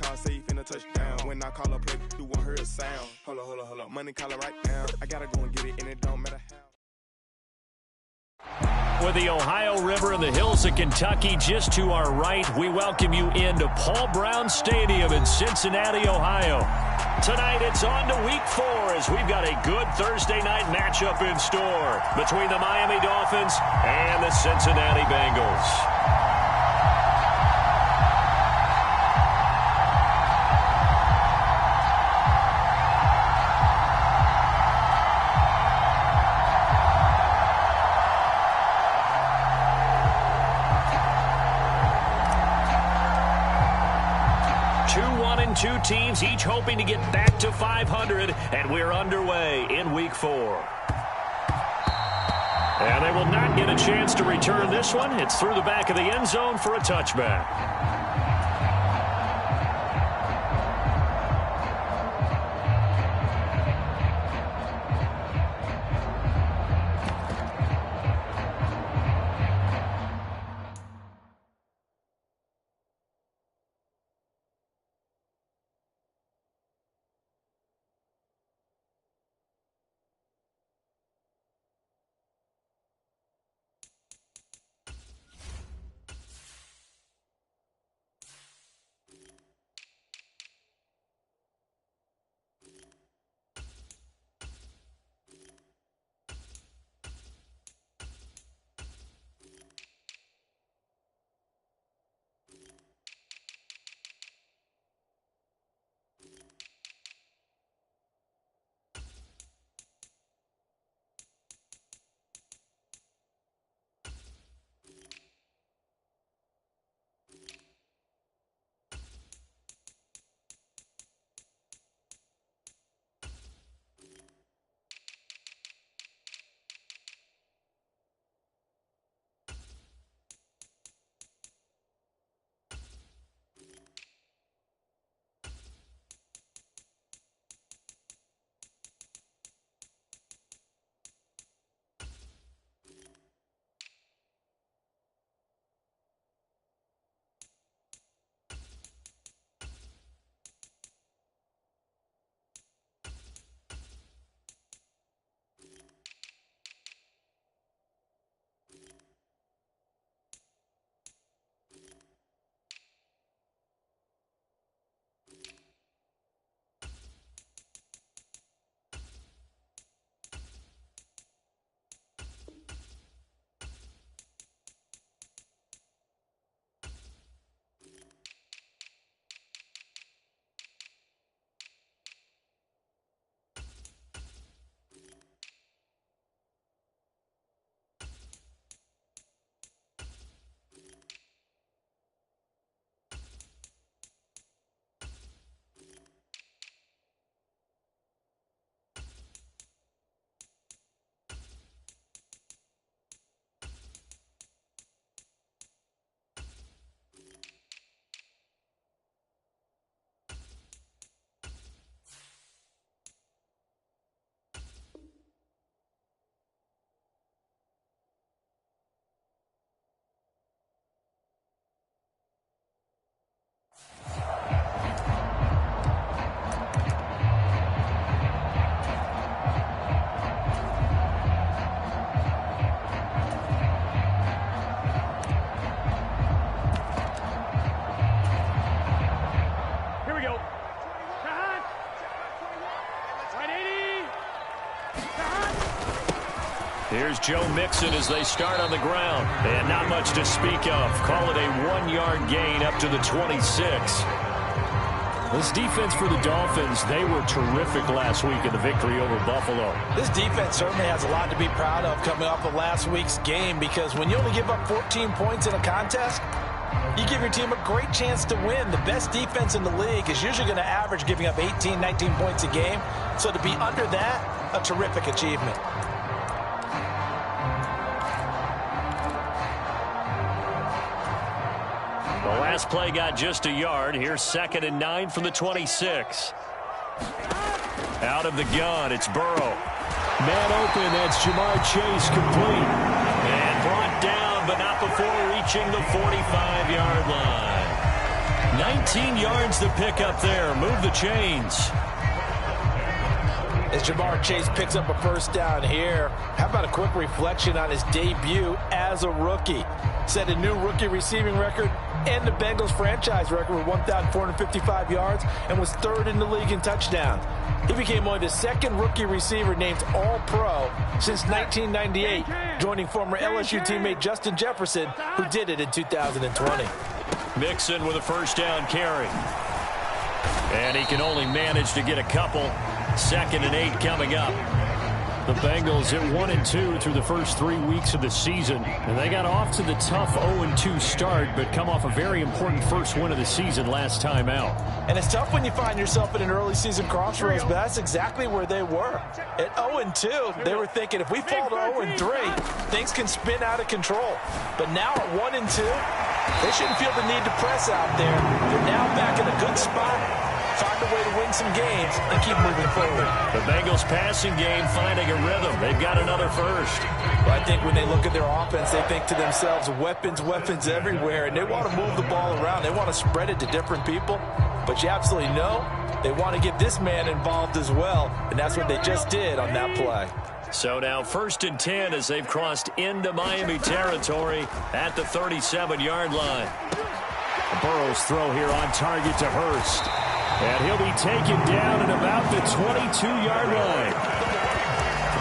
I say he finna touchdown. When I call a play, you won't hear a sound. Hold up. Money calling right now. I gotta go and get it, and it don't matter how. With the Ohio River and the hills of Kentucky just to our right, we welcome you into Paul Brown Stadium in Cincinnati, Ohio. Tonight it's on to Week 4 as we've got a good Thursday night matchup in store between the Miami Dolphins and the Cincinnati Bengals. Two teams each hoping to get back to 500, and we're underway in Week 4. And they will not get a chance to return this one. It's through the back of the end zone for a touchback. Here's Joe Mixon as they start on the ground. And not much to speak of. Call it a 1-yard gain up to the 26. This defense for the Dolphins, they were terrific last week in the victory over Buffalo. This defense certainly has a lot to be proud of coming off of last week's game, because when you only give up 14 points in a contest, you give your team a great chance to win. The best defense in the league is usually going to average giving up 18, 19 points a game. So to be under that, a terrific achievement. The last play got just a yard. Here's 2nd and 9 from the 26. Out of the gun, it's Burrow. Man open, that's Jamar Chase, complete. And brought down, but not before reaching the 45-yard line. 19 yards to pick up there. Move the chains. As Jamar Chase picks up a first down here, how about a quick reflection on his debut as a rookie? Set a new rookie receiving record and the Bengals franchise record with 1,455 yards and was third in the league in touchdowns. He became only the second rookie receiver named All-Pro since 1998, joining former LSU teammate Justin Jefferson, who did it in 2020. Mixon with a first down carry. And he can only manage to get a couple. 2nd and 8 coming up. The Bengals at 1-2 through the first 3 weeks of the season. And they got off to the tough 0-2 start, but come off a very important first win of the season last time out. And it's tough when you find yourself in an early season crossroads, but that's exactly where they were. At 0-2, they were thinking if we fall to 0-3, things can spin out of control. But now at 1-2, they shouldn't feel the need to press out there. They're now back in a good spot. Find a way to win some games and keep moving forward. The Bengals passing game finding a rhythm. They've got another first. Well, I think when they look at their offense, they think to themselves, weapons, weapons everywhere, and they want to move the ball around. They want to spread it to different people. But you absolutely know they want to get this man involved as well, and that's what they just did on that play. So now 1st and 10 as they've crossed into Miami territory at the 37-yard line. Burrow's throw here on target to Hurst. And he'll be taken down at about the 22-yard line.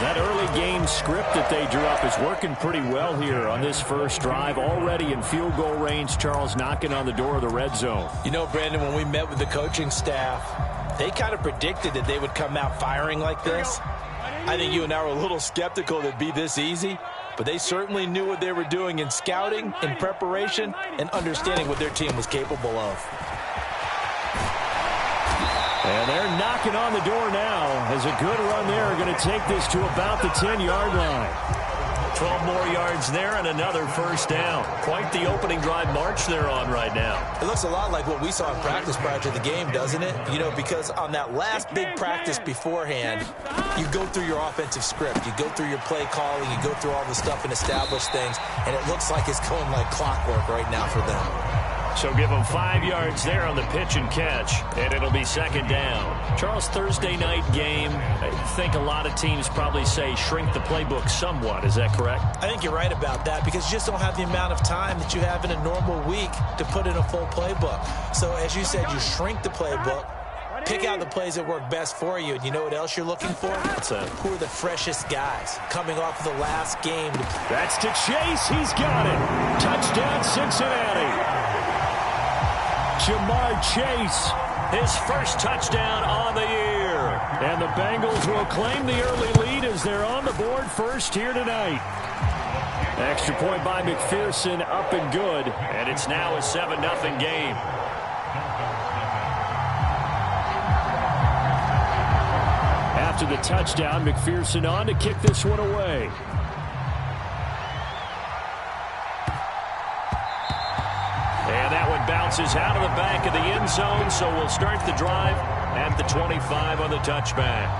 That early game script that they drew up is working pretty well here on this first drive. Already in field goal range, Charles, knocking on the door of the red zone. You know, Brandon, when we met with the coaching staff, they kind of predicted that they would come out firing like this. I think you and I were a little skeptical that it'd be this easy, but they certainly knew what they were doing in scouting, in preparation, and understanding what their team was capable of. And they're knocking on the door now as a good run there going to take this to about the 10-yard line. 12 more yards there and another first down. Quite the opening drive march they're on right now. It looks a lot like what we saw in practice prior to the game, doesn't it? You know, because on that last big practice beforehand, you go through your offensive script. You go through your play calling. You go through all the stuff and establish things. And it looks like it's going like clockwork right now for them. So give them 5 yards there on the pitch and catch, and it'll be 2nd down. Charles, Thursday night game, I think a lot of teams probably say shrink the playbook somewhat. Is that correct? I think you're right about that because you just don't have the amount of time that you have in a normal week to put in a full playbook. So as you said, you shrink the playbook, pick out the plays that work best for you. And you know what else you're looking for? Who are the freshest guys coming off the last game? That's to Chase. He's got it. Touchdown, Cincinnati. Jamar Chase, his first touchdown on the year. And the Bengals will claim the early lead as they're on the board first here tonight. Extra point by McPherson, up and good. And it's now a 7-0 game. After the touchdown, McPherson on to kick this one away. And that one bounces out of the back of the end zone, so we'll start the drive at the 25 on the touchback.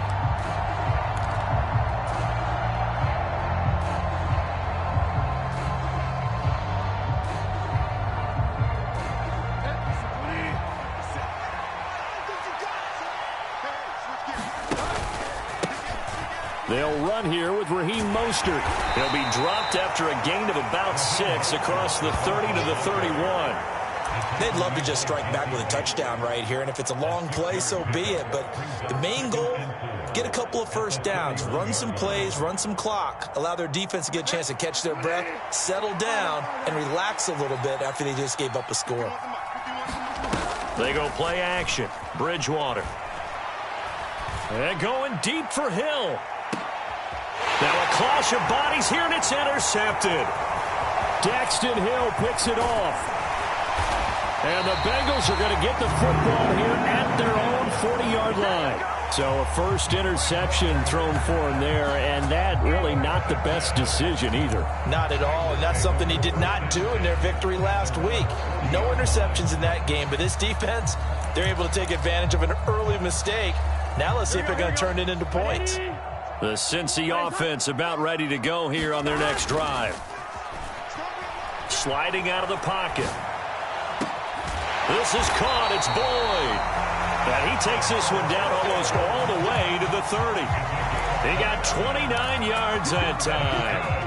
They'll run here with Raheem Mostert. He'll be dropped after a gain of about 6 across the 30 to the 31. They'd love to just strike back with a touchdown right here, and if it's a long play, so be it. But the main goal, get a couple of first downs, run some plays, run some clock, allow their defense to get a chance to catch their breath, settle down, and relax a little bit after they just gave up a score. They go play action. Bridgewater. And going deep for Hill. Now a clash of bodies here, and it's intercepted. Daxton Hill picks it off. And the Bengals are going to get the football here at their own 40-yard line. So a first interception thrown for him there, and that really not the best decision either. Not at all, and that's something he did not do in their victory last week. No interceptions in that game, but this defense, they're able to take advantage of an early mistake. Now let's see if they're going to turn it into points. The Cincy offense about ready to go here on their next drive. Sliding out of the pocket. This is caught. It's Boyd. And he takes this one down almost all the way to the 30. He got 29 yards that time.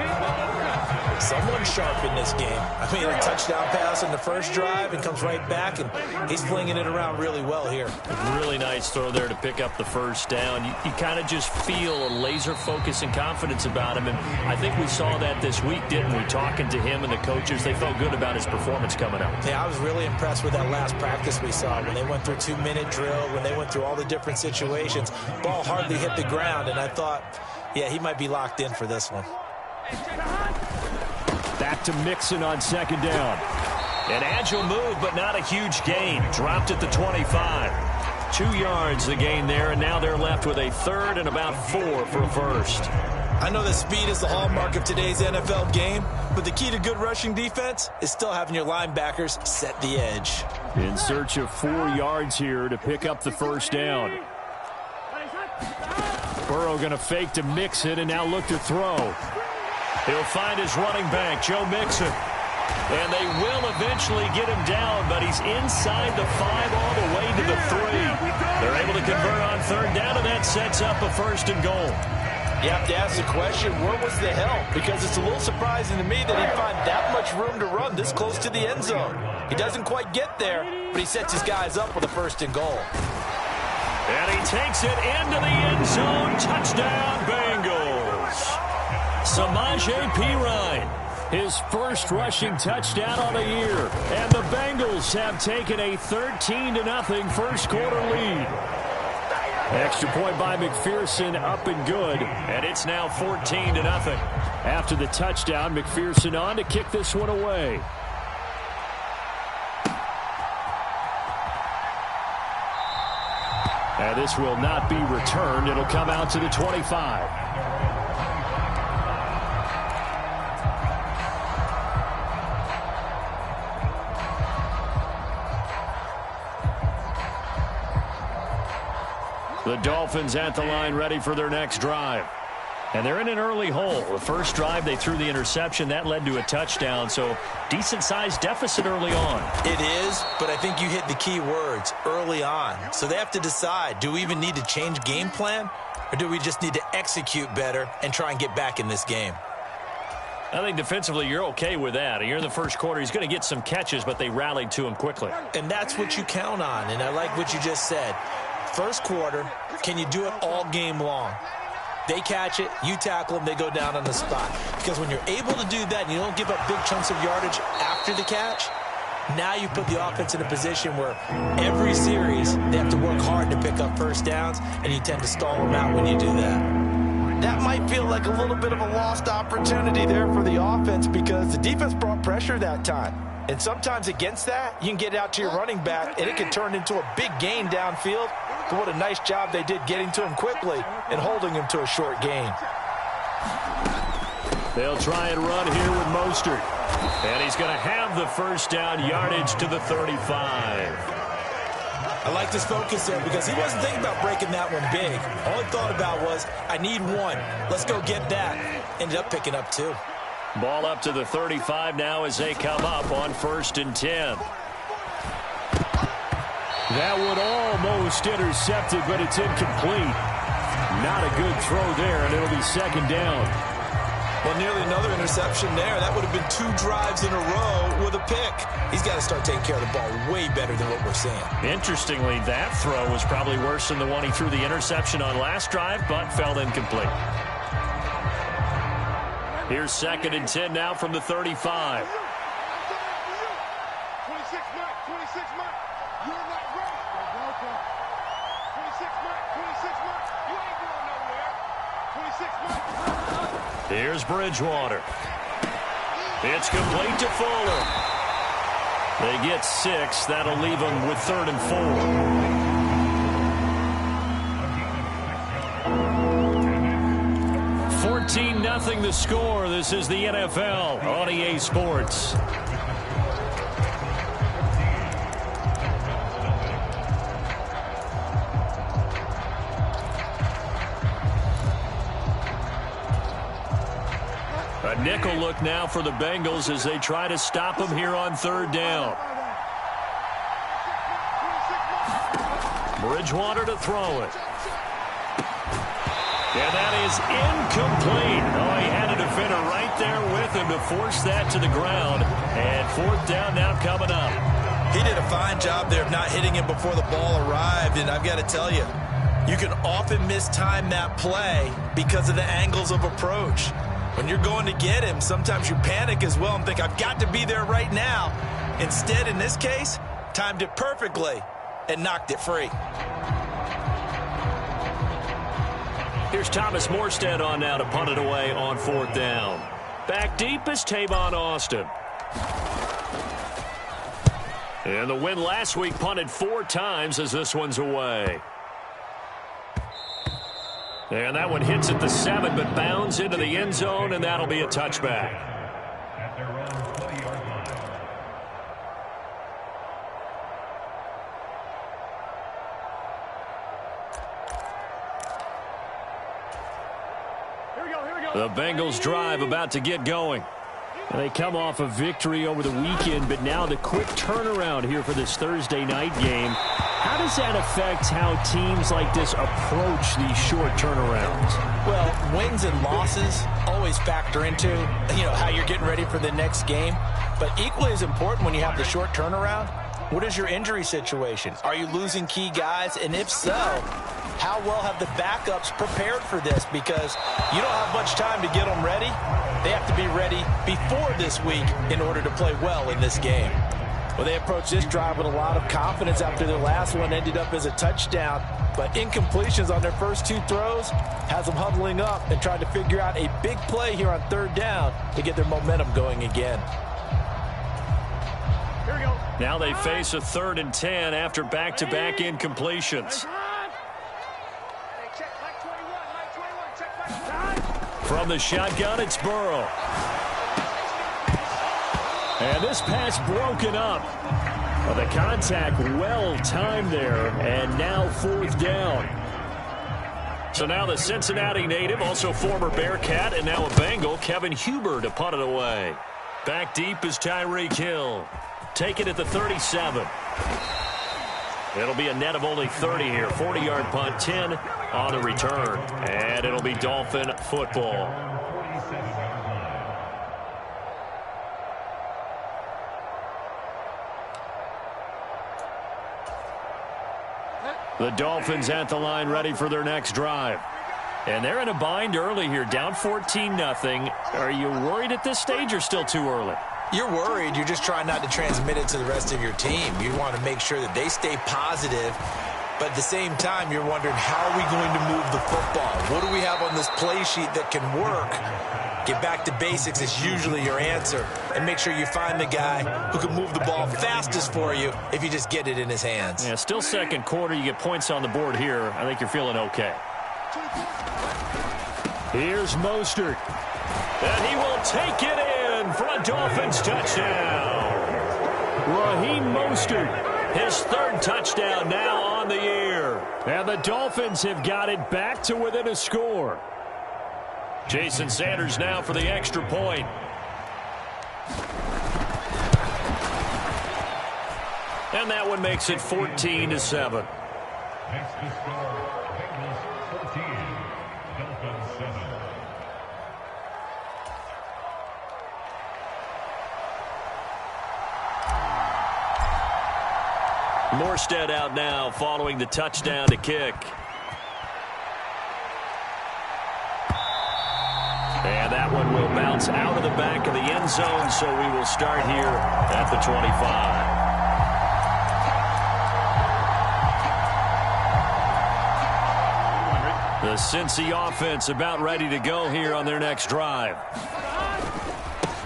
Someone sharp in this game. I mean, a touchdown pass in the first drive and comes right back, and he's flinging it around really well here. Really nice throw there to pick up the first down. You kind of just feel a laser focus and confidence about him, and I think we saw that this week, didn't we? Talking to him and the coaches, they felt good about his performance coming up. Yeah, I was really impressed with that last practice we saw when they went through 2-minute drill, when they went through all the different situations. Ball hardly hit the ground, and I thought, yeah, he might be locked in for this one. Back to Mixon on second down. An agile move, but not a huge gain. Dropped at the 25. 2 yards the gain there, and now they're left with a third and about 4 for a first. I know that speed is the hallmark of today's NFL game, but the key to good rushing defense is still having your linebackers set the edge. In search of 4 yards here to pick up the first down. Burrow going to fake to Mixon and now look to throw. He'll find his running back, Joe Mixon. And they will eventually get him down, but he's inside the 5 all the way to the 3. They're able to convert on third down, and that sets up a first and goal. You have to ask the question, where was the help? Because it's a little surprising to me that he'd find that much room to run this close to the end zone. He doesn't quite get there, but he sets his guys up with a first and goal. And he takes it into the end zone. Touchdown, Bengals. Samaje Perine, his first rushing touchdown on the year. And the Bengals have taken a 13-0 first quarter lead. Extra point by McPherson, up and good. And it's now 14-0. After the touchdown, McPherson on to kick this one away. And this will not be returned. It'll come out to the 25. The Dolphins at the line, ready for their next drive. And they're in an early hole. The first drive, they threw the interception. That led to a touchdown, so decent-sized deficit early on. It is, but I think you hit the key words, early on. So they have to decide, do we even need to change game plan, or do we just need to execute better and try and get back in this game? I think defensively you're okay with that. You're in the first quarter. He's going to get some catches, but they rallied to him quickly. And that's what you count on, and I like what you just said. First quarter, can you do it all game long? They catch it, you tackle them, they go down on the spot. Because when you're able to do that and you don't give up big chunks of yardage after the catch, now you put the offense in a position where every series they have to work hard to pick up first downs, and you tend to stall them out when you do that. That might feel like a little bit of a lost opportunity there for the offense because the defense brought pressure that time. And sometimes against that, you can get out to your running back, and it can turn into a big gain downfield. But what a nice job they did getting to him quickly and holding him to a short gain. They'll try and run here with Mostert. And he's going to have the first down, yardage to the 35. I like this focus there because he wasn't thinking about breaking that one big. All he thought about was, I need one. Let's go get that. Ended up picking up 2. Ball up to the 35 now as they come up on 1st and 10. That one almost intercepted, but it's incomplete. Not a good throw there, and it'll be second down. Well, nearly another interception there. That would have been 2 drives in a row with a pick. He's got to start taking care of the ball way better than what we're seeing. Interestingly, that throw was probably worse than the one he threw the interception on last drive, but fell incomplete. Here's 2nd and 10 now from the 35. Here's Bridgewater. It's complete to Fuller. They get 6. That'll leave them with 3rd and 4. 14-0 the score. This is the NFL on EA Sports. A nickel look now for the Bengals as they try to stop him here on 3rd down. Bridgewater to throw it. And that is incomplete. Oh, he had a defender right there with him to force that to the ground. And 4th down now coming up. He did a fine job there of not hitting him before the ball arrived. And I've got to tell you, you can often mistime that play because of the angles of approach. When you're going to get him, sometimes you panic as well and think, I've got to be there right now. Instead, in this case, timed it perfectly and knocked it free. Here's Thomas Morstead on now to punt it away on 4th down. Back deep is Tavon Austin. And the win last week punted 4 times as this one's away. And that one hits at the 7, but bounds into the end zone, and that'll be a touchback. The Bengals drive about to get going. And they come off a victory over the weekend, but now the quick turnaround here for this Thursday night game. How does that affect how teams like this approach these short turnarounds? Well, wins and losses always factor into, how you're getting ready for the next game. But equally as important when you have the short turnaround, what is your injury situation? Are you losing key guys? And if so, how well have the backups prepared for this? Because you don't have much time to get them ready. They have to be ready before this week in order to play well in this game. Well, they approached this drive with a lot of confidence after their last one ended up as a touchdown. But incompletions on their first 2 throws has them huddling up and trying to figure out a big play here on 3rd down to get their momentum going again. Here we go. Now they face a 3rd and 10 after back-to-back incompletions. From the shotgun, it's Burrow. And this pass broken up. Well, the contact well timed there, and now 4th down. So now the Cincinnati native, also former Bearcat, and now a Bengal, Kevin Huber to punt it away. Back deep is Tyreek Hill. Take it at the 37. It'll be a net of only 30 here. 40-yard punt, 10 on the return. And it'll be Dolphin football. The Dolphins at the line ready for their next drive. And they're in a bind early here, down 14-0. Are you worried at this stage or still too early? You're worried. You're just trying not to transmit it to the rest of your team. You want to make sure that they stay positive. But at the same time, you're wondering, how are we going to move the football? What do we have on this play sheet that can work? Get back to basics is usually your answer. And make sure you find the guy who can move the ball fastest for you if you just get it in his hands. Yeah, still second quarter. You get points on the board here. I think you're feeling okay. Here's Mostert. And he will take it in for a Dolphins touchdown. Raheem Mostert. His 3rd touchdown now on the year. And the Dolphins have got it back to within a score. Jason Sanders now for the extra point. And that one makes it 14-7. Next to score, Bengals 14, Dolphins 7. Morstead out now following the touchdown to kick. And that one will bounce out of the back of the end zone, so we will start here at the 25. The Cincy offense about ready to go here on their next drive.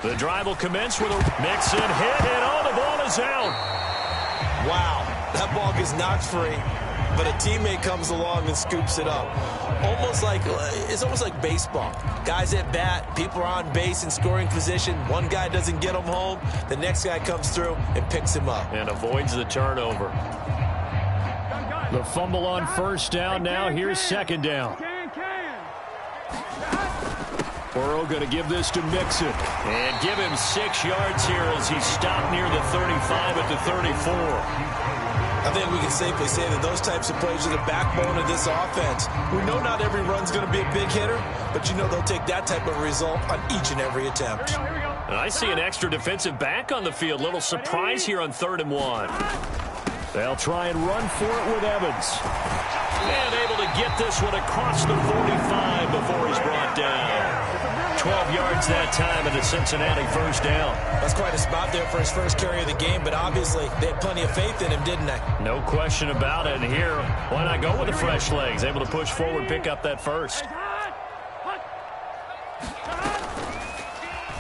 The drive will commence with a Mixon hit, and oh, the ball is out. Wow, that ball gets knocked free, but a teammate comes along and scoops it up. It's almost like baseball. Guys at bat, people are on base in scoring position. One guy doesn't get him home. The next guy comes through and picks him up. And avoids the turnover. The fumble on 1st down now. Here's 2nd down. Burrow going to give this to Mixon. And give him 6 yards here as he stopped near the 35 at the 34. I think we can safely say that those types of plays are the backbone of this offense. We know not every run's going to be a big hitter, but you know they'll take that type of result on each and every attempt. And I see an extra defensive back on the field. Little surprise here on 3rd and 1. They'll try and run for it with Evans. And able to get this one across the 45 before he's brought down. 12 yards that time and a Cincinnati first down. That's quite a spot there for his first carry of the game, but obviously they had plenty of faith in him, didn't they? No question about it. And here, why not go with the fresh legs? Able to push forward, pick up that first.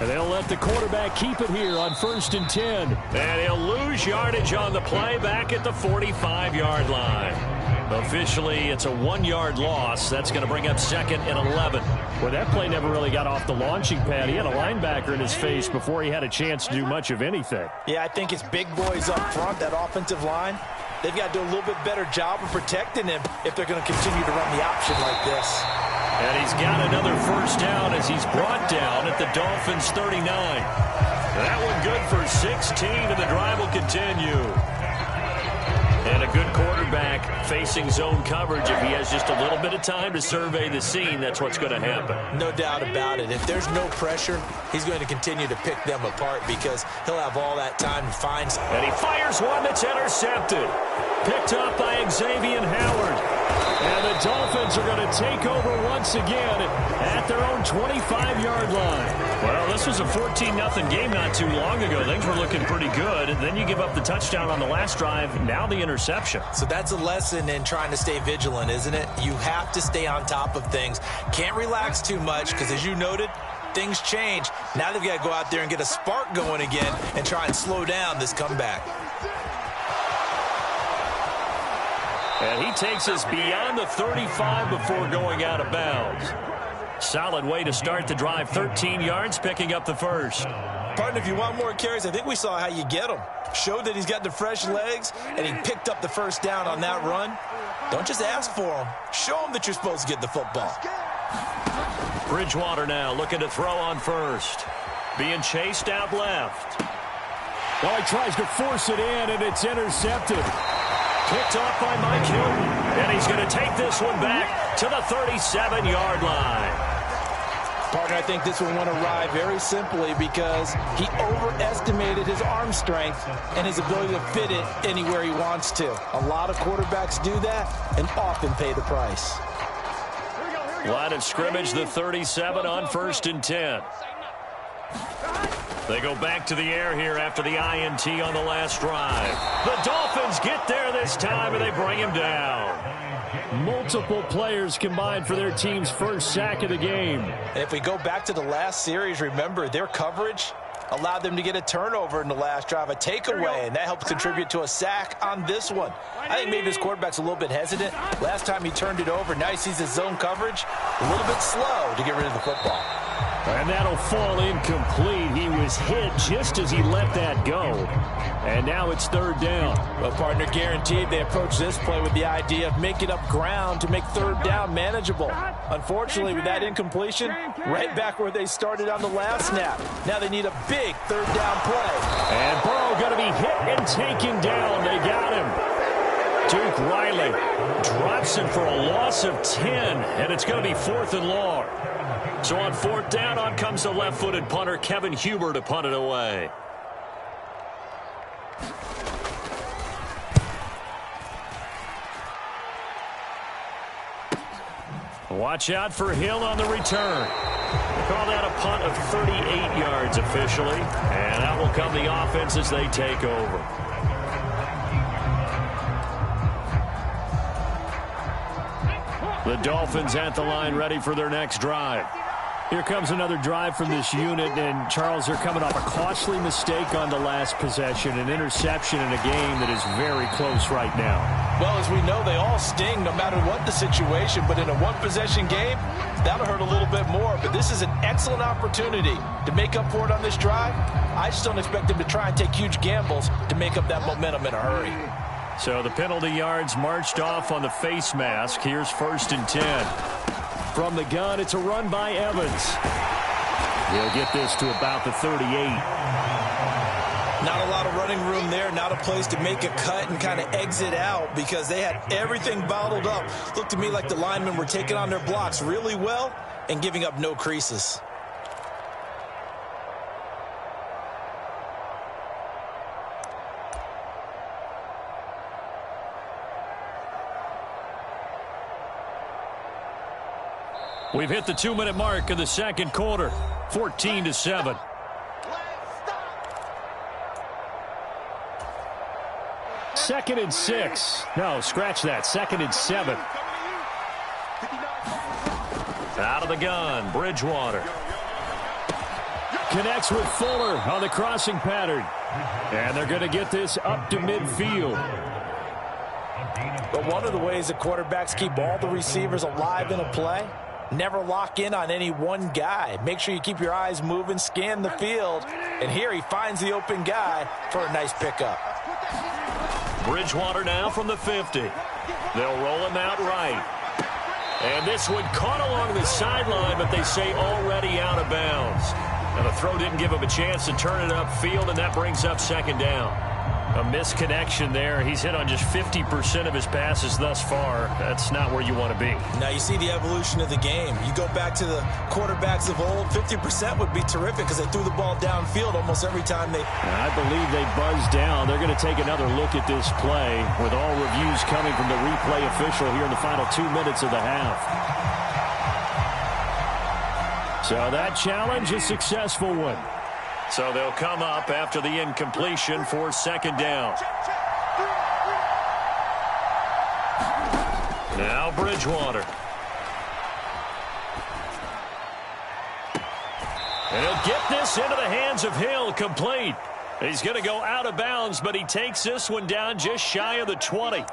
And they'll let the quarterback keep it here on 1st and 10. And he'll lose yardage on the play back at the 45-yard line. Officially, it's a 1-yard loss. That's going to bring up 2nd and 11. Well, that play never really got off the launching pad. He had a linebacker in his face before he had a chance to do much of anything. Yeah, I think it's big boys up front, that offensive line. They've got to do a little bit better job of protecting him if they're going to continue to run the option like this. And he's got another first down as he's brought down at the Dolphins' 39. That one good for 16, and the drive will continue. And a good quarterback facing zone coverage. If he has just a little bit of time to survey the scene, that's what's going to happen. No doubt about it. If there's no pressure, he's going to continue to pick them apart because he'll have all that time to find something. And he fires one that's intercepted. Picked up by Xavier Howard. And the Dolphins are going to take over once again at their own 25-yard line. Well, this was a 14-0 game not too long ago. Things were looking pretty good. And then you give up the touchdown on the last drive. Now the interception. So that's a lesson in trying to stay vigilant, isn't it? You have to stay on top of things. Can't relax too much because, as you noted, things change. Now they've got to go out there and get a spark going again and try and slow down this comeback. And he takes us beyond the 35 before going out of bounds. Solid way to start the drive. 13 yards, picking up the first. Partner, if you want more carries, I think we saw how you get them. Showed that he's got the fresh legs, and he picked up the first down on that run. Don't just ask for them. Show them that you're supposed to get the football. Bridgewater now looking to throw on first. Being chased out left. Well, he tries to force it in, and it's intercepted. Picked off by Mike Hilton. And he's going to take this one back to the 37-yard line. Partner, I think this one went awry very simply because he overestimated his arm strength and his ability to fit it anywhere he wants to. A lot of quarterbacks do that and often pay the price. Line of scrimmage, the 37 on 1st and 10. They go back to the air here after the INT on the last drive. The Dolphins get there this time, and they bring him down. Multiple players combined for their team's first sack of the game. And if we go back to the last series, remember, their coverage allowed them to get a turnover in the last drive, a takeaway, and that helped contribute to a sack on this one. I think maybe his quarterback's a little bit hesitant. Last time he turned it over, now he sees his zone coverage a little bit slow to get rid of the football. And that'll fall incomplete. He was hit just as he let that go. And now it's 3rd down. Well, partner, guaranteed they approach this play with the idea of making up ground to make 3rd down manageable. Unfortunately, with that incompletion, right back where they started on the last snap. Now they need a big 3rd down play. And Burrow going to be hit and taken down. They got him. Duke Riley drops him for a loss of 10, and it's going to be 4th and long. So on 4th down, on comes the left-footed punter, Kevin Huber, to punt it away. Watch out for Hill on the return. They call that a punt of 38 yards officially, and that will come the offense as they take over. The Dolphins at the line ready for their next drive. Here comes another drive from this unit, and Charles, they're coming off a costly mistake on the last possession, an interception in a game that is very close right now. Well, as we know, they all sting no matter what the situation, but in a one-possession game, that'll hurt a little bit more. But this is an excellent opportunity to make up for it on this drive. I just don't expect them to try and take huge gambles to make up that momentum in a hurry. So the penalty yards marched off on the face mask. Here's 1st and 10. From the gun, it's a run by Evans. He'll get this to about the 38. Not a lot of running room there, not a place to make a cut and kind of exit out because they had everything bottled up. Looked to me like the linemen were taking on their blocks really well and giving up no creases. We've hit the 2-minute mark of the second quarter, 14-7. Second and 6. No, scratch that. Second and 7. Out of the gun, Bridgewater. Connects with Fuller on the crossing pattern. And they're going to get this up to midfield. But one of the ways that quarterbacks keep all the receivers alive in a play, never lock in on any one guy. Make sure you keep your eyes moving, scan the field. And here he finds the open guy for a nice pickup. Bridgewater now from the 50. They'll roll him out right. And this one caught along the sideline, but they say already out of bounds. Now the throw didn't give him a chance to turn it upfield, and that brings up second down. A misconnection there. He's hit on just 50% of his passes thus far. That's not where you want to be. Now you see the evolution of the game. You go back to the quarterbacks of old, 50% would be terrific because they threw the ball downfield almost every time they... I believe they buzzed down. They're going to take another look at this play with all reviews coming from the replay official here in the final 2 minutes of the half. So that challenge, a successful one. So they'll come up after the incompletion for second down. Now Bridgewater. And he'll get this into the hands of Hill, complete. He's going to go out of bounds, but he takes this one down just shy of the 20.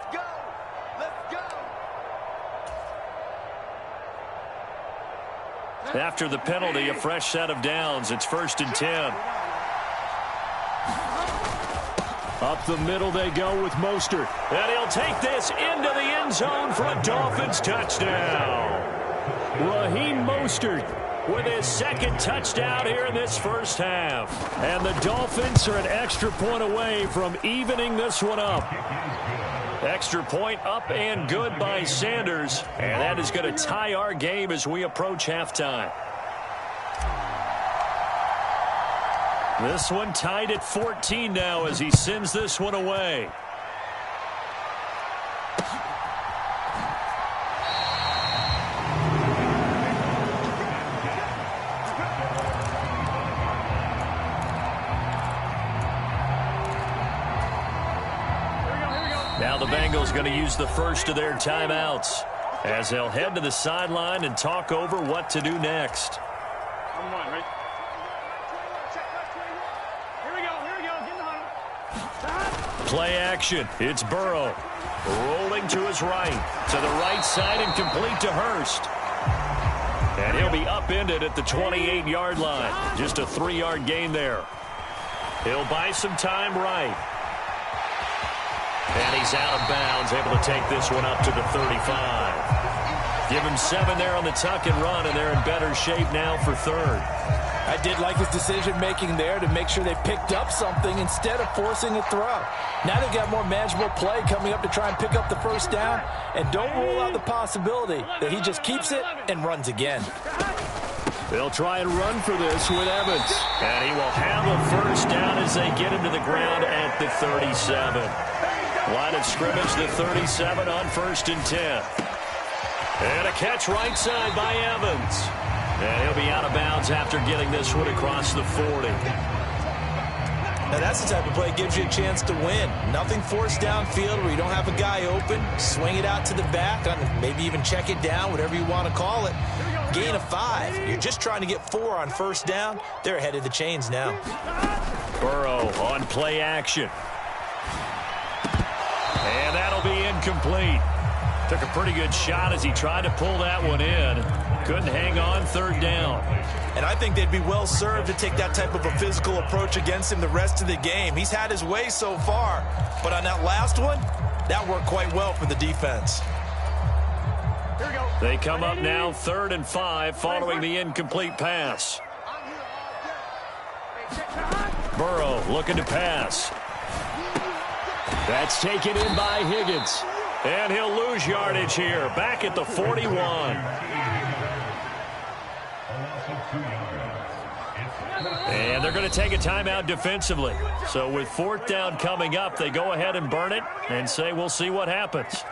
After the penalty, a fresh set of downs. It's 1st and 10. Up the middle they go with Mostert. And he'll take this into the end zone for a Dolphins touchdown. Raheem Mostert with his second touchdown here in this first half. And the Dolphins are an extra point away from evening this one up. Extra point up and good by Sanders. And that is going to tie our game as we approach halftime. This one tied at 14 now as he sends this one away. Now the Bengals going to use the first of their timeouts as they'll head to the sideline and talk over what to do next. Play action. It's Burrow. Rolling to his right. To the right side and complete to Hurst. And he'll be upended at the 28-yard line. Just a 3-yard gain there. He'll buy some time right. And he's out of bounds, able to take this one up to the 35. Give him 7 there on the tuck and run, and they're in better shape now for third. I did like his decision-making there to make sure they picked up something instead of forcing a throw. Now they've got more manageable play coming up to try and pick up the first down, and don't rule out the possibility that he just keeps it and runs again. They'll try and run for this with Evans. And he will have a first down as they get him to the ground at the 37. Line of scrimmage, the 37 on 1st and 10. And a catch right side by Evans. And he'll be out of bounds after getting this one across the 40. Now that's the type of play that gives you a chance to win. Nothing forced downfield where you don't have a guy open. Swing it out to the back, maybe even check it down, whatever you want to call it. Gain of 5. You're just trying to get 4 on first down. They're ahead of the chains now. Burrow on play action. And that'll be incomplete. Took a pretty good shot as he tried to pull that one in. Couldn't hang on, 3rd down. And I think they'd be well served to take that type of a physical approach against him the rest of the game. He's had his way so far, but on that last one, that worked quite well for the defense. They come up now 3rd and 5 following the incomplete pass. Burrow looking to pass. That's taken in by Higgins. And he'll lose yardage here. Back at the 41. And they're going to take a timeout defensively. So with 4th down coming up, they go ahead and burn it and say we'll see what happens.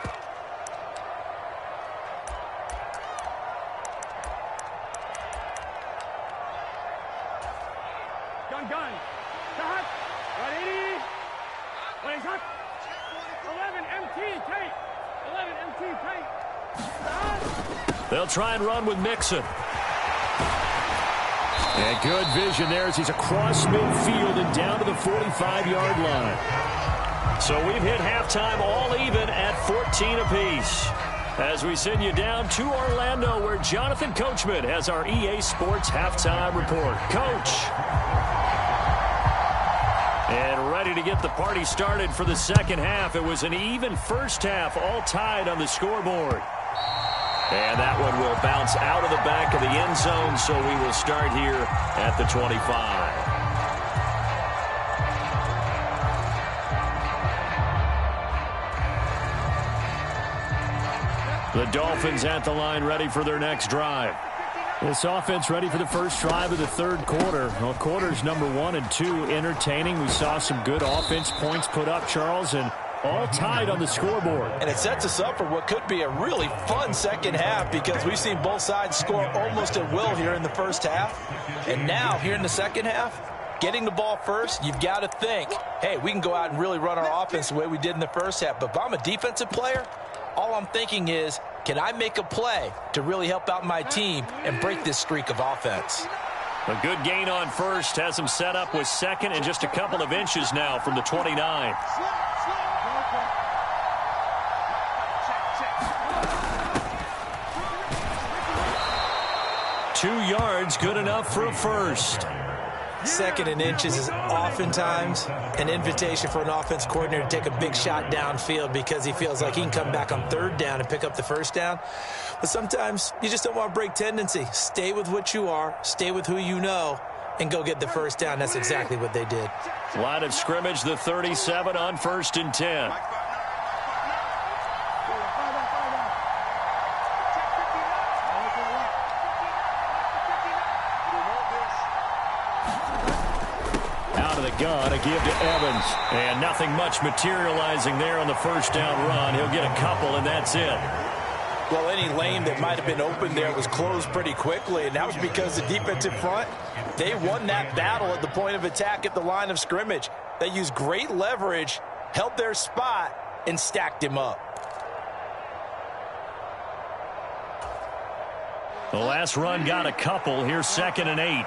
Gun. Start. Ready. Play shot. 11 MT tape. 11 MT tape. Start. They'll try and run with Mixon. And good vision there as he's across midfield and down to the 45-yard line. So we've hit halftime all even at 14 apiece. As we send you down to Orlando, where Jonathan Coachman has our EA Sports halftime report. Coach. And ready to get the party started for the second half. It was an even first half, all tied on the scoreboard. And that one will bounce out of the back of the end zone, so we will start here at the 25. The Dolphins at the line, ready for their next drive. This offense ready for the first drive of the third quarter. Well, quarters number 1 and 2 entertaining. We saw some good offense points put up, Charles, and all tied on the scoreboard. And it sets us up for what could be a really fun second half because we've seen both sides score almost at will here in the first half. And now, here in the second half, getting the ball first, you've got to think, hey, we can go out and really run our offense the way we did in the first half. But if I'm a defensive player, all I'm thinking is, can I make a play to really help out my team and break this streak of offense? A good gain on first has him set up with second and just a couple of inches now from the 29. Two yards, good enough for a first. Second and inches is oftentimes an invitation for an offense coordinator to take a big shot downfield because he feels like he can come back on third down and pick up the first down. But sometimes you just don't want to break tendency. Stay with what you are, stay with who you know, and go get the first down. That's exactly what they did. Line of scrimmage, the 37 on 1st and 10. Gun, a give to Evans. And nothing much materializing there on the first down run. He'll get a couple, and that's it. Well, any lane that might have been open there was closed pretty quickly, and that was because the defensive front, they won that battle at the point of attack at the line of scrimmage. They used great leverage, held their spot, and stacked him up. The last run got a couple. Here's 2nd and 8.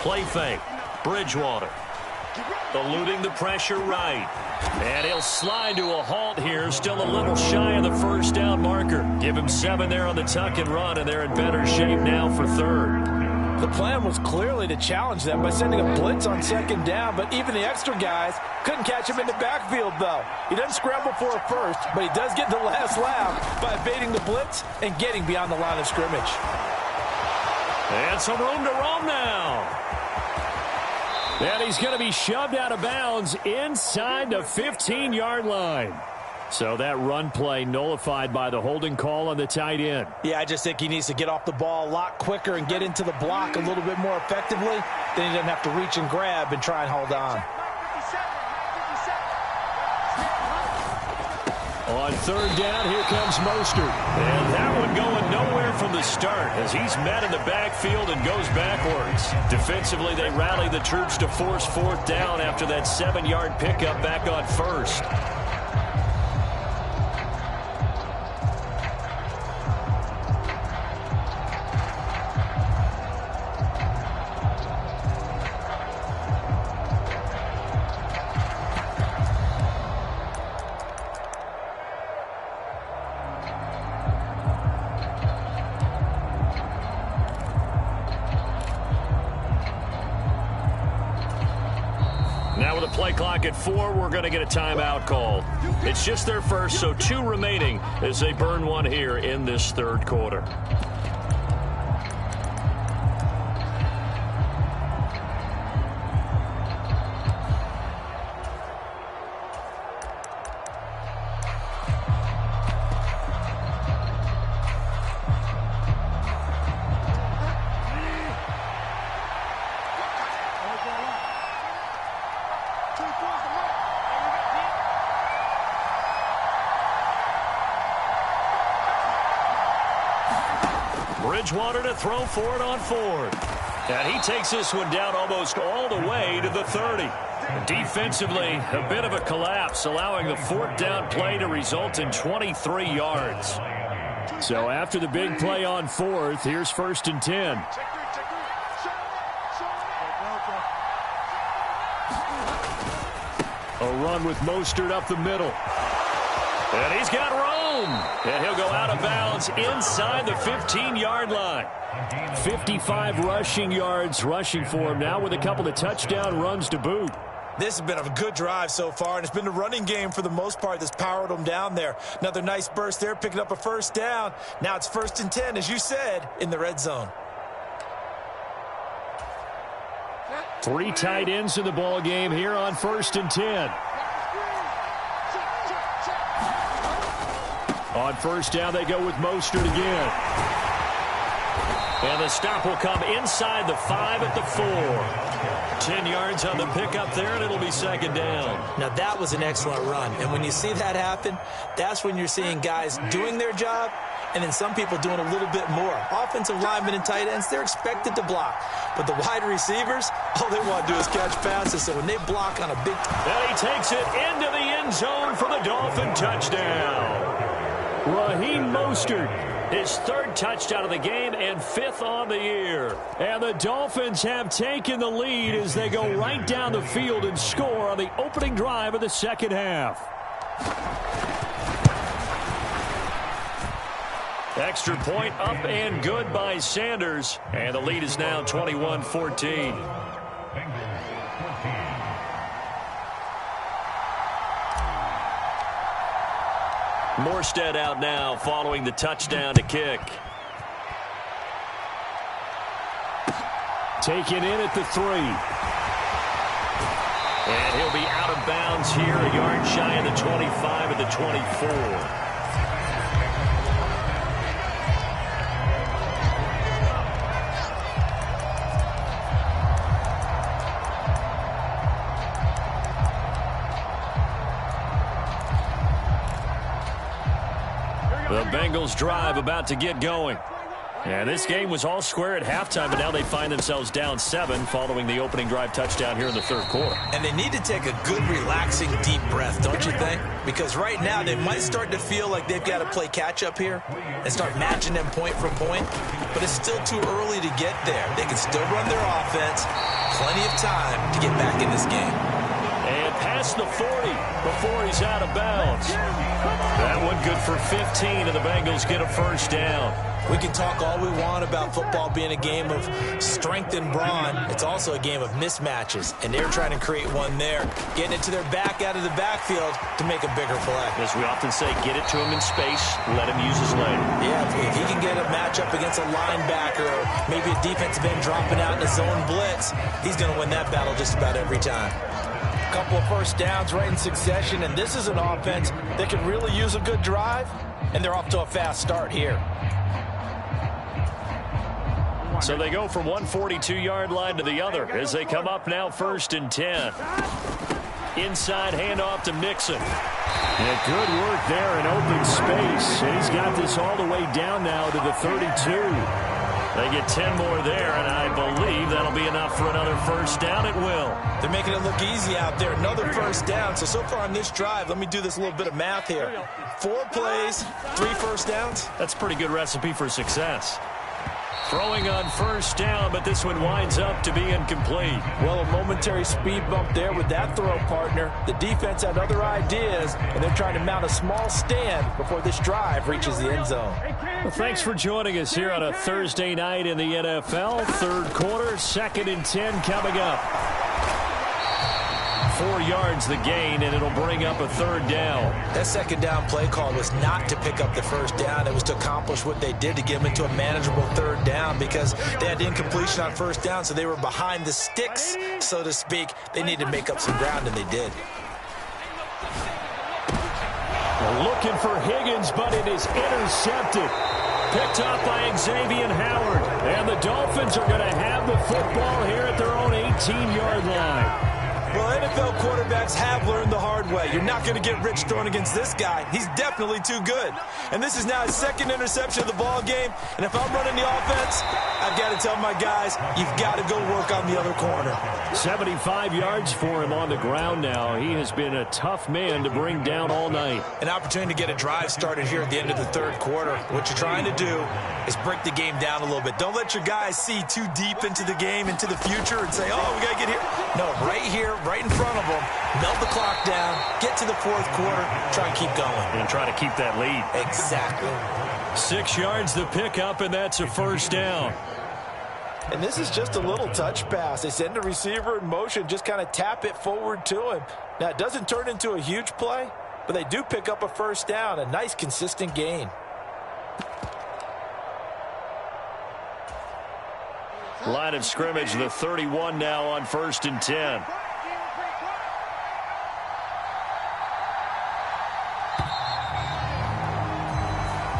Play fake. Bridgewater. Eluding the pressure right. And he'll slide to a halt here. Still a little shy of the first down marker. Give him 7 there on the tuck and run, and they're in better shape now for third. The plan was clearly to challenge them by sending a blitz on 2nd down, but even the extra guys couldn't catch him in the backfield, though. He doesn't scramble for a first, but he does get the last laugh by evading the blitz and getting beyond the line of scrimmage. And some room to roam now. And he's going to be shoved out of bounds inside the 15-yard line. So that run play nullified by the holding call on the tight end. Yeah, I just think he needs to get off the ball a lot quicker and get into the block a little bit more effectively. Then he doesn't have to reach and grab and try and hold on. On 3rd down, here comes Mostert. And that one going nowhere from the start as he's met in the backfield and goes backwards. Defensively, they rally the troops to force 4th down after that 7-yard pickup back on 1st. Play clock at 4. We're going to get a timeout called. It's just their first, so 2 remaining as they burn one here in this third quarter. Bridgewater to throw for it on fourth. And he takes this one down almost all the way to the 30. Defensively, a bit of a collapse, allowing the fourth down play to result in 23 yards. So after the big play on fourth, here's 1st and 10. A run with Mostert up the middle. And he's got room. And he'll go out of bounds inside the 15-yard line. 55 rushing yards rushing for him now with a couple of touchdown runs to boot. This has been a good drive so far, and it's been the running game for the most part that's powered them down there. Another nice burst there, picking up a first down. Now it's 1st and 10, as you said, in the red zone. 3 tight ends in the ball game here on 1st and 10. On 1st down, they go with Mostert again. And the stop will come inside the 5 at the 4. 10 yards on the pickup there, and it'll be 2nd down. Now, that was an excellent run. And when you see that happen, that's when you're seeing guys doing their job and then some people doing a little bit more. Offensive linemen and tight ends, they're expected to block. But the wide receivers, all they want to do is catch passes. So when they block on a big... And he takes it into the end zone for the Dolphin touchdown. Raheem Mostert, his 3rd touchdown of the game and 5th on the year. And the Dolphins have taken the lead as they go right down the field and score on the opening drive of the 2nd half. Extra point up and good by Sanders. And the lead is now 21-14. Morstead out now following the touchdown to kick. Taken in at the 3. And he'll be out of bounds here, a yard shy of the 25 at the 24. The Bengals drive about to get going. And this game was all square at halftime, but now they find themselves down 7 following the opening drive touchdown here in the 3rd quarter. And they need to take a good, relaxing, deep breath, don't you think? Because right now they might start to feel like they've got to play catch-up here and start matching them point for point. But it's still too early to get there. They can still run their offense. Plenty of time to get back in this game. And past the 40 before he's out of bounds. That one good for 15, and the Bengals get a 1st down. We can talk all we want about football being a game of strength and brawn. It's also a game of mismatches, and they're trying to create one there, getting it to their back out of the backfield to make a bigger play. As we often say, get it to him in space, let him use his leg. Yeah, if he can get a matchup against a linebacker or maybe a defensive end dropping out in a zone blitz, he's going to win that battle just about every time. Couple of 1st downs right in succession, and this is an offense that can really use a good drive, and they're off to a fast start here. So they go from one 42-yard line to the other as they come up now 1st and 10. Inside handoff to Mixon. Yeah, good work there in open space. And he's got this all the way down now to the 32. They get 10 more there, and I believe that'll be enough for another 1st down. It will. They're making it look easy out there. Another 1st down. So far on this drive, let me do this little bit of math here. 4 plays, 3 1st downs. That's a pretty good recipe for success. Throwing on 1st down, but this one winds up to be incomplete. Well, a momentary speed bump there with that throw, partner. The defense had other ideas, and they're trying to mount a small stand before this drive reaches the end zone. Well, thanks for joining us here on a Thursday night in the NFL. 3rd quarter, 2nd and 10 coming up. 4 yards the gain, and it'll bring up a 3rd down. That 2nd down play call was not to pick up the 1st down. It was to accomplish what they did to get them into a manageable 3rd down because they had incompletion on 1st down, so they were behind the sticks, so to speak. They needed to make up some ground, and they did. Looking for Higgins, but it is intercepted. Picked up by Xavier Howard. And the Dolphins are going to have the football here at their own 18-yard line. Well, NFL quarterbacks have learned the hard way. You're not going to get rich throwing against this guy. He's definitely too good. And this is now his second interception of the ball game. And if I'm running the offense, I've got to tell my guys, you've got to go work on the other corner. 75 yards for him on the ground now. He has been a tough man to bring down all night. An opportunity to get a drive started here at the end of the third quarter. What you're trying to do is break the game down a little bit. Don't let your guys see too deep into the game, into the future, and say, oh, we got to get here. No, right here, right in front of them, melt the clock down, get to the fourth quarter, try and keep going. And try to keep that lead. Exactly. 6 yards the pickup, and that's a first down. And this is just a little touch pass. They send the receiver in motion, just kind of tap it forward to him. Now, it doesn't turn into a huge play, but they do pick up a first down, a nice, consistent gain. Line of scrimmage, the 31 now on 1st and 10.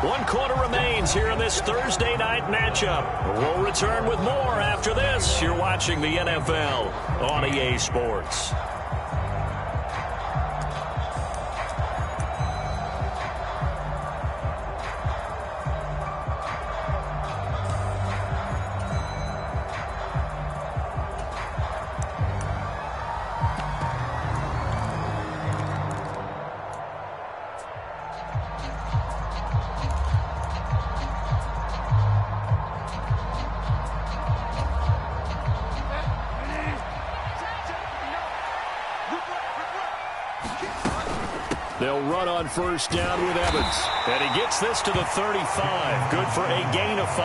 One quarter remains here in this Thursday night matchup. We'll return with more after this. You're watching the NFL on EA Sports. They'll run on first down with Evans. And he gets this to the 35. Good for a gain of 5.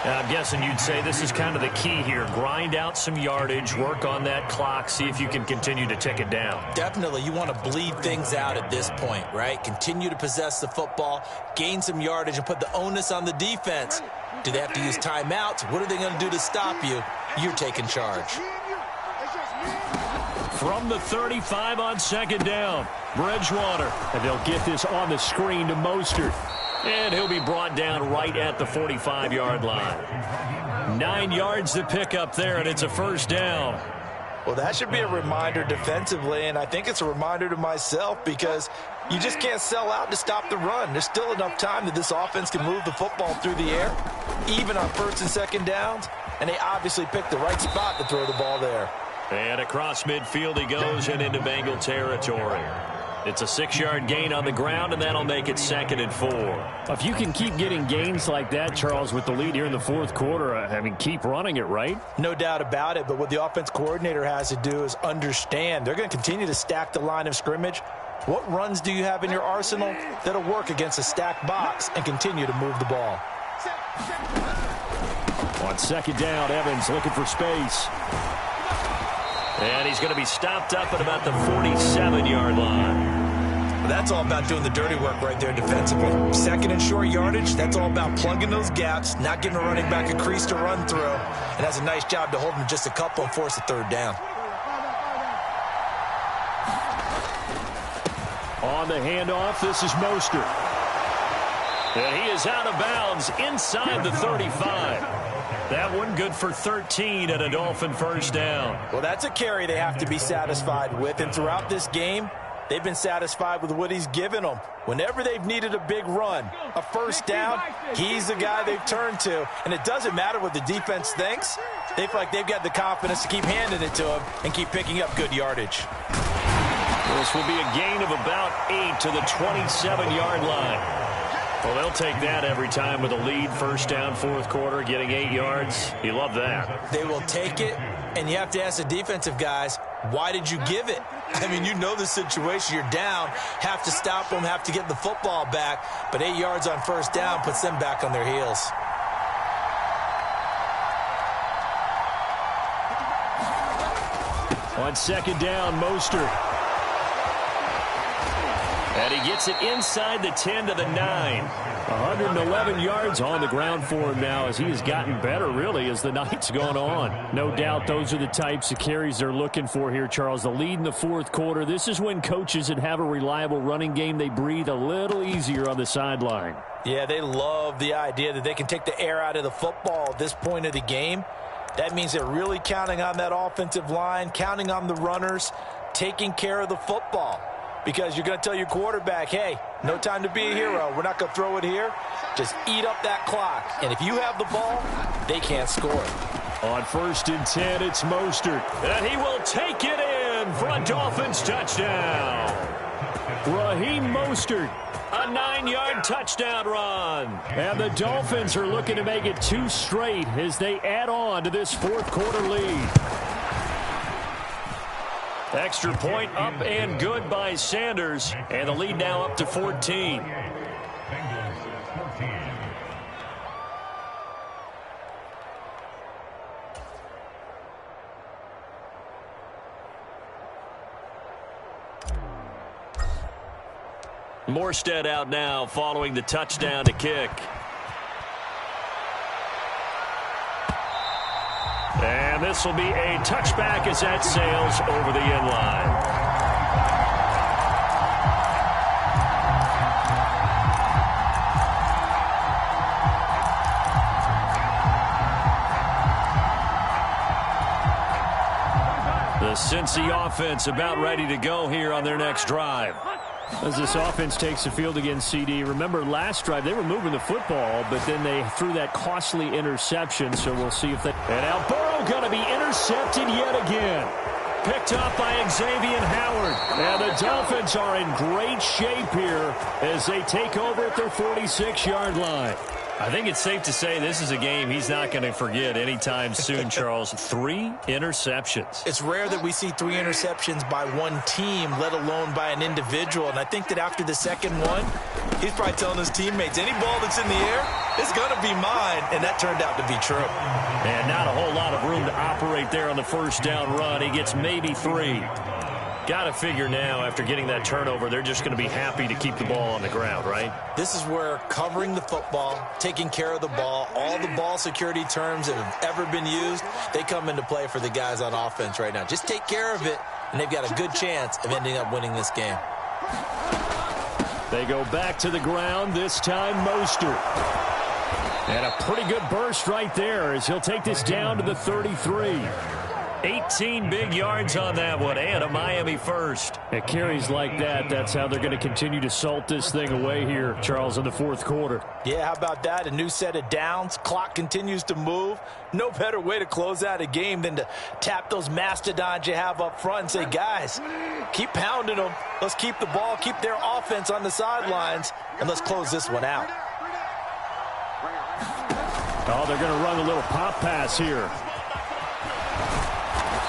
Now, I'm guessing you'd say this is kind of the key here. Grind out some yardage, work on that clock, see if you can continue to tick it down. Definitely. You want to bleed things out at this point, right? Continue to possess the football, gain some yardage, and put the onus on the defense. Do they have to use timeouts? What are they going to do to stop you? You're taking charge. From the 35 on second down, Bridgewater. And they'll get this on the screen to Mostert. And he'll be brought down right at the 45-yard line. 9 yards to pick up there, and it's a first down. Well, that should be a reminder defensively, and I think it's a reminder to myself because you just can't sell out to stop the run. There's still enough time that this offense can move the football through the air, even on first and second downs, and they obviously picked the right spot to throw the ball there. And across midfield he goes and into Bengal territory. It's a 6-yard gain on the ground, and that'll make it 2nd and 4. If you can keep getting gains like that, Charles, with the lead here in the fourth quarter, I mean, keep running it, right? No doubt about it, but what the offense coordinator has to do is understand. They're going to continue to stack the line of scrimmage. What runs do you have in your arsenal that'll work against a stacked box and continue to move the ball? On second down, Evans looking for space. And he's going to be stopped up at about the 47-yard line. That's all about doing the dirty work right there defensively. Second and short yardage, that's all about plugging those gaps, not giving a running back a crease to run through, and has a nice job to hold him just a couple and force a third down. On the handoff, this is Mostert. And he is out of bounds inside the 35. That one good for 13 and a Dolphin first down. Well, that's a carry they have to be satisfied with, and throughout this game, they've been satisfied with what he's given them. Whenever they've needed a big run, a first down, he's the guy they've turned to. And it doesn't matter what the defense thinks. They feel like they've got the confidence to keep handing it to him and keep picking up good yardage. This will be a gain of about 8 to the 27-yard line. Well, they'll take that every time with a lead. First down, fourth quarter, getting 8 yards. You love that. They will take it, and you have to ask the defensive guys, why did you give it? I mean, you know the situation. You're down, have to stop them, have to get the football back, but 8 yards on first down puts them back on their heels. On second down, Mostert. And he gets it inside the 10 to the 9. 111 yards on the ground for him now as he has gotten better, really, as the night's gone on. No doubt those are the types of carries they're looking for here, Charles. The lead in the fourth quarter. This is when coaches that have a reliable running game, they breathe a little easier on the sideline. Yeah, they love the idea that they can take the air out of the football at this point of the game. That means they're really counting on that offensive line, counting on the runners, taking care of the football. Because you're going to tell your quarterback, hey, no time to be a hero. We're not going to throw it here. Just eat up that clock. And if you have the ball, they can't score. On 1st and 10, it's Mostert. And he will take it in for a Dolphins touchdown. Raheem Mostert, a 9-yard touchdown run. And the Dolphins are looking to make it 2 straight as they add on to this 4th quarter lead. Extra point up and good by Sanders. And the lead now up to 14. Morstead out now following the touchdown to kick. And this will be a touchback as that sails over the end line. The Cincy offense about ready to go here on their next drive. As this offense takes the field against CD, remember last drive they were moving the football, but then they threw that costly interception, so we'll see if they... And now Burrow going to be intercepted yet again. Picked up by Xavier Howard. And the Dolphins are in great shape here as they take over at their 46-yard line. I think it's safe to say this is a game he's not going to forget anytime soon, Charles. 3 interceptions. It's rare that we see 3 interceptions by one team, let alone by an individual. And I think that after the second one, he's probably telling his teammates, any ball that's in the air, it's going to be mine. And that turned out to be true. And not a whole lot of room to operate there on the first down run. He gets maybe 3. Got to figure now, after getting that turnover, they're just going to be happy to keep the ball on the ground, right? This is where covering the football, taking care of the ball, all the ball security terms that have ever been used, they come into play for the guys on offense right now. Just take care of it, and they've got a good chance of ending up winning this game. They go back to the ground, this time Mostert. And a pretty good burst right there as he'll take this down to the 33. 18 big yards on that one, and a Miami first. At carries like that, that's how they're going to continue to salt this thing away here, Charles, in the 4th quarter. Yeah, how about that? A new set of downs. Clock continues to move. No better way to close out a game than to tap those mastodons you have up front and say, guys, keep pounding them. Let's keep the ball, keep their offense on the sidelines, and let's close this one out. Oh, they're going to run a little pop pass here.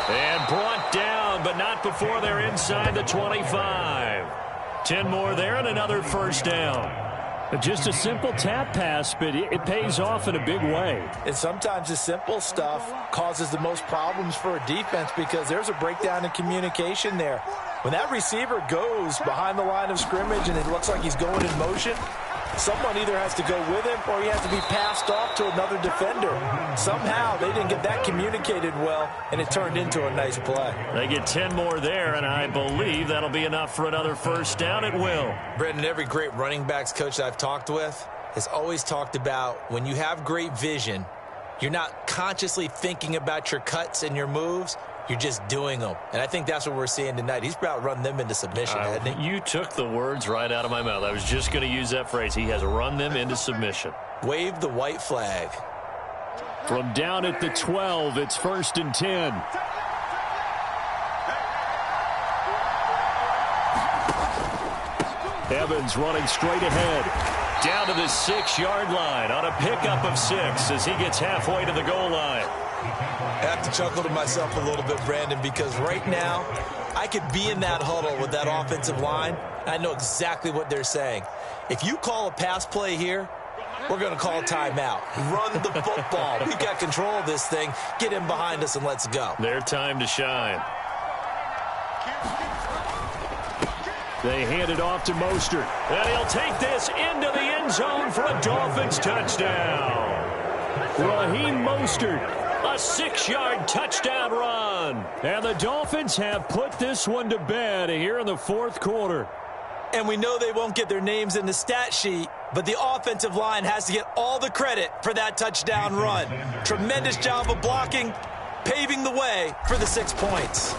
And brought down, but not before they're inside the 25. 10 more there and another first down. Just a simple tap pass, but it pays off in a big way. And sometimes the simple stuff causes the most problems for a defense because there's a breakdown in communication there. When that receiver goes behind the line of scrimmage and it looks like he's going in motion, someone either has to go with him or he has to be passed off to another defender. Somehow they didn't get that communicated well, and it turned into a nice play. They get 10 more there, and I believe that'll be enough for another first down. It will. Brendan, every great running backs coach that I've talked with has always talked about when you have great vision, you're not consciously thinking about your cuts and your moves. You're just doing them. And I think that's what we're seeing tonight. He's about run them into submission, hasn't he? You took the words right out of my mouth. I was just going to use that phrase. He has run them into submission. Wave the white flag. From down at the 12, it's 1st and 10. Evans running straight ahead. Down to the 6-yard line on a pickup of 6 as he gets halfway to the goal line. I have to chuckle to myself a little bit, Brandon, because right now I could be in that huddle with that offensive line. I know exactly what they're saying. If you call a pass play here, we're going to call a timeout. Run the football. We got control of this thing. Get in behind us and let's go. Their time to shine. They hand it off to Mostert. And he'll take this into the end zone for a Dolphins touchdown. Raheem Mostert. A 6-yard touchdown run. And the Dolphins have put this one to bed here in the 4th quarter. And we know they won't get their names in the stat sheet, but the offensive line has to get all the credit for that touchdown run. Tremendous job of blocking, paving the way for the 6 points.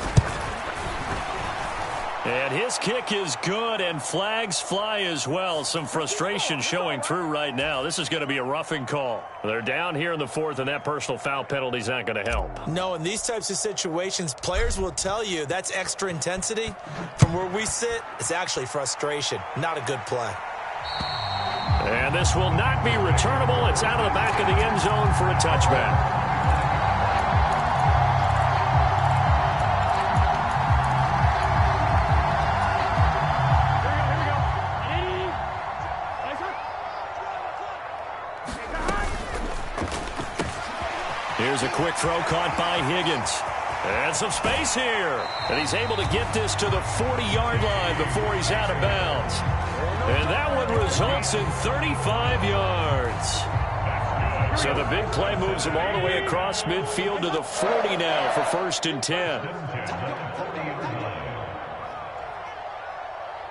And his kick is good, and flags fly as well. Some frustration showing through right now. This is going to be a roughing call. They're down here in the 4th, and that personal foul penalty is not going to help. No, in these types of situations, players will tell you that's extra intensity. From where we sit, it's actually frustration, not a good play. And this will not be returnable. It's out of the back of the end zone for a touchback. Here's a quick throw caught by Higgins. And some space here. And he's able to get this to the 40-yard line before he's out of bounds. And that one results in 35 yards. So the big play moves him all the way across midfield to the 40 now for 1st and 10.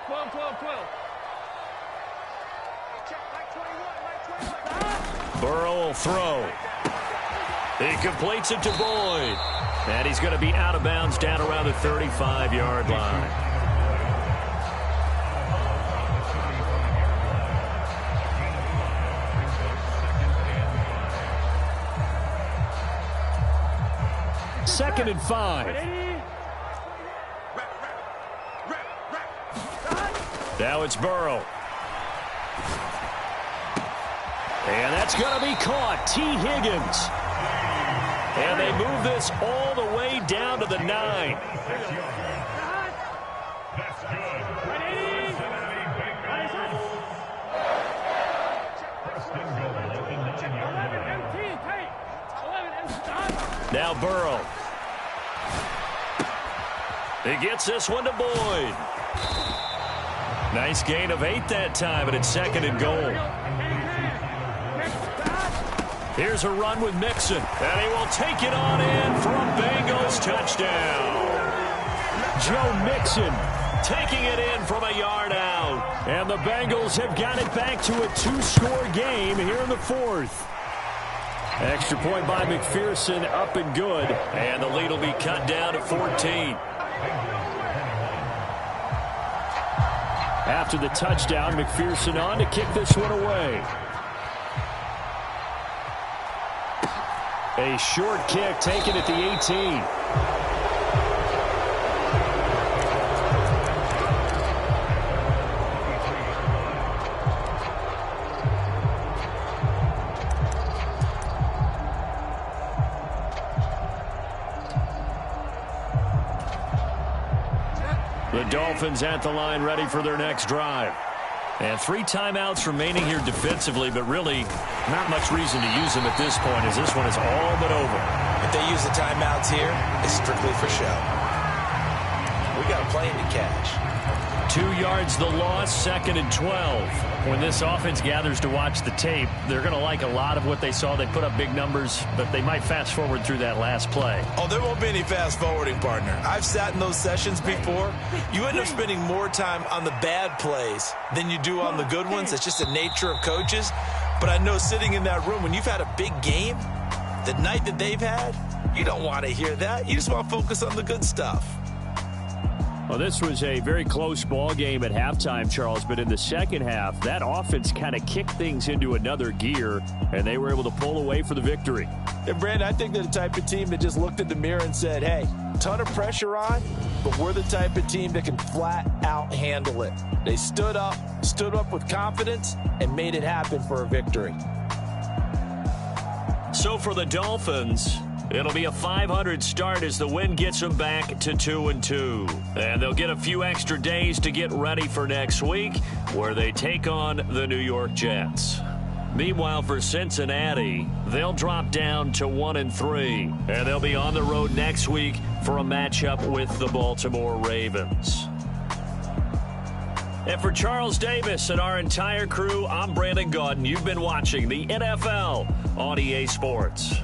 12. Burrow will throw. He completes it to Boyd. And he's going to be out of bounds down around the 35-yard line. Second and 5. Now it's Burrow. And that's going to be caught. T. Higgins. And they move this all the way down to the 9. That's good. Now Burrow. He gets this one to Boyd. Nice gain of 8 that time, and it's 2nd and goal. Here's a run with Mixon, and he will take it on in for a Bengals touchdown. Joe Mixon taking it in from a yard out. And the Bengals have got it back to a 2-score game here in the 4th. Extra point by McPherson, up and good. And the lead will be cut down to 14. After the touchdown, McPherson on to kick this one away. A short kick taken at the 18. The Dolphins at the line ready for their next drive. And 3 timeouts remaining here defensively, but really not much reason to use them at this point as this one is all but over. If they use the timeouts here, it's strictly for show. We got a plane to catch. 2 yards the loss, 2nd and 12. When this offense gathers to watch the tape, they're going to like a lot of what they saw. They put up big numbers, but they might fast forward through that last play. Oh, there won't be any fast forwarding, partner. I've sat in those sessions before. You end up spending more time on the bad plays than you do on the good ones. It's just the nature of coaches. But I know sitting in that room, when you've had a big game, the night that they've had, you don't want to hear that. You just want to focus on the good stuff. Well, this was a very close ball game at halftime, Charles, but in the second half, that offense kind of kicked things into another gear, and they were able to pull away for the victory. And, Brandon, I think they're the type of team that just looked in the mirror and said, hey, ton of pressure on, but we're the type of team that can flat out handle it. They stood up with confidence, and made it happen for a victory. So for the Dolphins, it'll be a 500 start as the win gets them back to 2-2. And they'll get a few extra days to get ready for next week, where they take on the New York Jets. Meanwhile, for Cincinnati, they'll drop down to 1-3. And they'll be on the road next week for a matchup with the Baltimore Ravens. And for Charles Davis and our entire crew, I'm Brandon Gaudin. You've been watching the NFL on EA Sports.